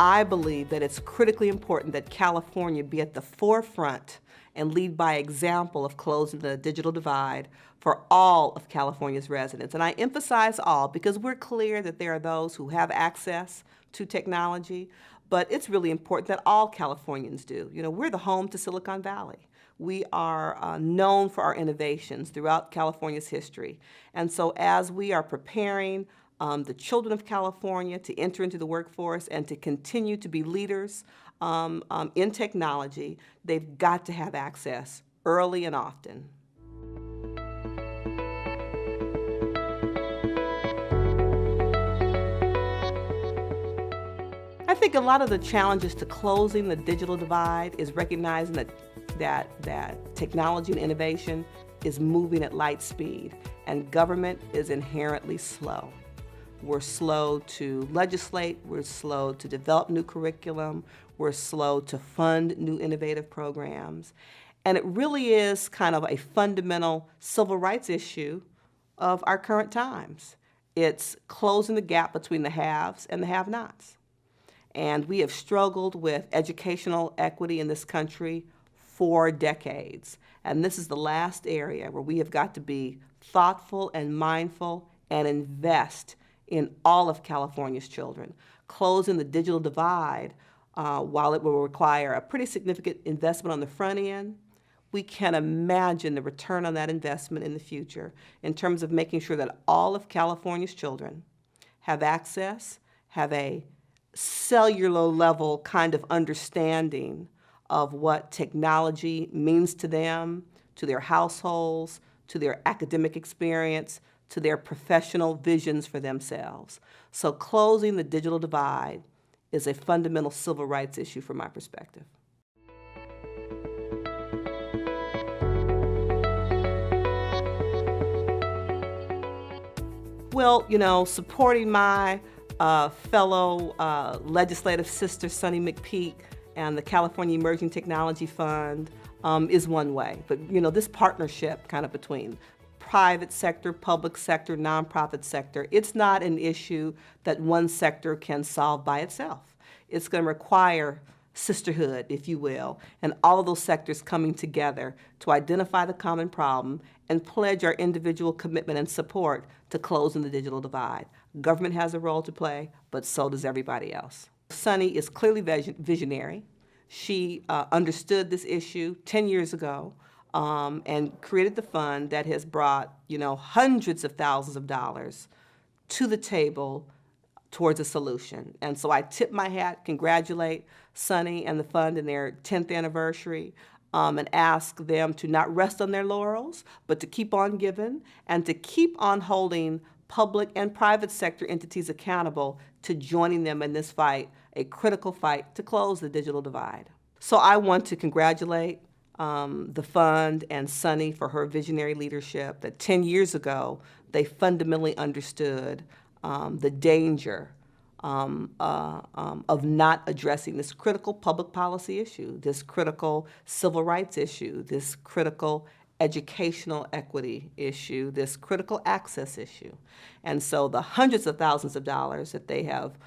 I believe that it's critically important that California be at the forefront and lead by example of closing the digital divide for all of California's residents. And I emphasize all because we're clear that there are those who have access to technology, but it's really important that all Californians do. You know, we're the home to Silicon Valley. We are known for our innovations throughout California's history. And so as we are preparing the children of California to enter into the workforce and to continue to be leaders in technology, they've got to have access early and often. I think a lot of the challenges to closing the digital divide is recognizing that technology and innovation is moving at light speed, and government is inherently slow. We're slow to legislate, we're slow to develop new curriculum, we're slow to fund new innovative programs. And it really is kind of a fundamental civil rights issue of our current times. It's closing the gap between the haves and the have-nots. And we have struggled with educational equity in this country for decades. And this is the last area where we have got to be thoughtful and mindful and invest in all of California's children. Closing the digital divide, while it will require a pretty significant investment on the front end, we can imagine the return on that investment in the future in terms of making sure that all of California's children have access, have a cellular level kind of understanding of what technology means to them, to their households, to their academic experience, to their professional visions for themselves. So closing the digital divide is a fundamental civil rights issue from my perspective. Well, you know, supporting my fellow legislative sister, Sonny McPeak, and the California Emerging Technology Fund is one way. But, you know, this partnership kind of between private sector, public sector, nonprofit sector, it's not an issue that one sector can solve by itself. It's going to require sisterhood, if you will, and all of those sectors coming together to identify the common problem and pledge our individual commitment and support to closing the digital divide. Government has a role to play, but so does everybody else. Sonny is clearly visionary. She understood this issue 10 years ago and created the fund that has brought, you know, hundreds of thousands of dollars to the table towards a solution. And so I tip my hat, congratulate Sonny and the fund in their 10th anniversary, and ask them to not rest on their laurels, but to keep on giving and to keep on holding public and private sector entities accountable to joining them in this fight, a critical fight to close the digital divide. So I want to congratulate the fund and Sonny for her visionary leadership, that 10 years ago they fundamentally understood the danger of not addressing this critical public policy issue, this critical civil rights issue, this critical educational equity issue, this critical access issue. And so the hundreds of thousands of dollars that they have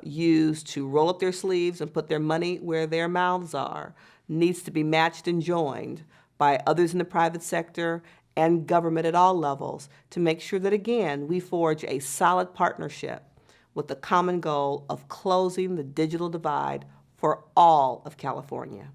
used to roll up their sleeves and put their money where their mouths are needs to be matched and joined by others in the private sector and government at all levels to make sure that, again, we forge a solid partnership with the common goal of closing the digital divide for all of California.